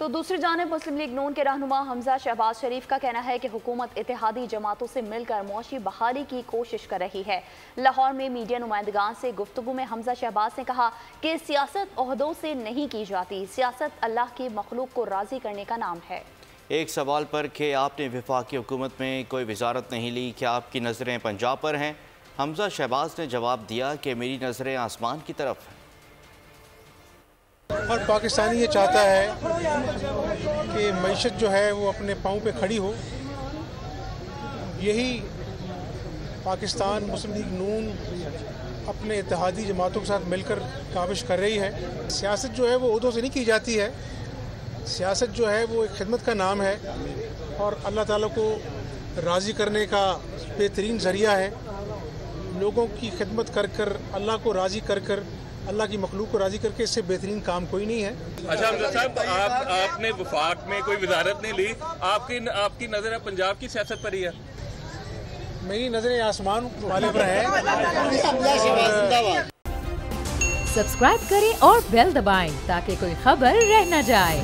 तो दूसरी जानिब मुस्लिम लीग नून के रहनुमा हमजा शहबाज शरीफ का कहना है कि हुकूमत इत्तेहादी जमातों से मिलकर मुआशी बहाली की कोशिश कर रही है। लाहौर में मीडिया नुमाइंदगान से गुफ्तगू में हमजा शहबाज ने कहा कि सियासत ओहदों से नहीं की जाती, सियासत अल्लाह की मखलूक को राजी करने का नाम है। एक सवाल पर कि आपने वफाकी हुकूमत में कोई वजारत नहीं ली, क्या आपकी नज़रें पंजाब पर हैं? हमजा शहबाज ने जवाब दिया कि मेरी नज़रें आसमान की तरफ हैं। और पाकिस्तानी ये चाहता है कि मईशत जो है वो अपने पाँव पे खड़ी हो। यही पाकिस्तान मुस्लिम लीग नून अपने इत्तेहादी जमातों के साथ मिलकर काविश कर रही है। सियासत जो है वो ओहदों से नहीं की जाती है, सियासत जो है वो एक खिदमत का नाम है और अल्लाह ताला को राज़ी करने का बेहतरीन ज़रिया है। लोगों की खिदमत कर कर, अल्लाह को राज़ी कर कर, अल्लाह की मखलूक को राज़ी करके इससे बेहतरीन काम कोई नहीं है। अच्छा हमजा साहब, आपने वफाक में कोई वजारत नहीं ली, आपकी नज़र पंजाब की सियासत पर ही है? मेरी नज़रें आसमान वाले पर है। सब्सक्राइब करें और बेल दबाएं ताकि कोई खबर रह न जाए।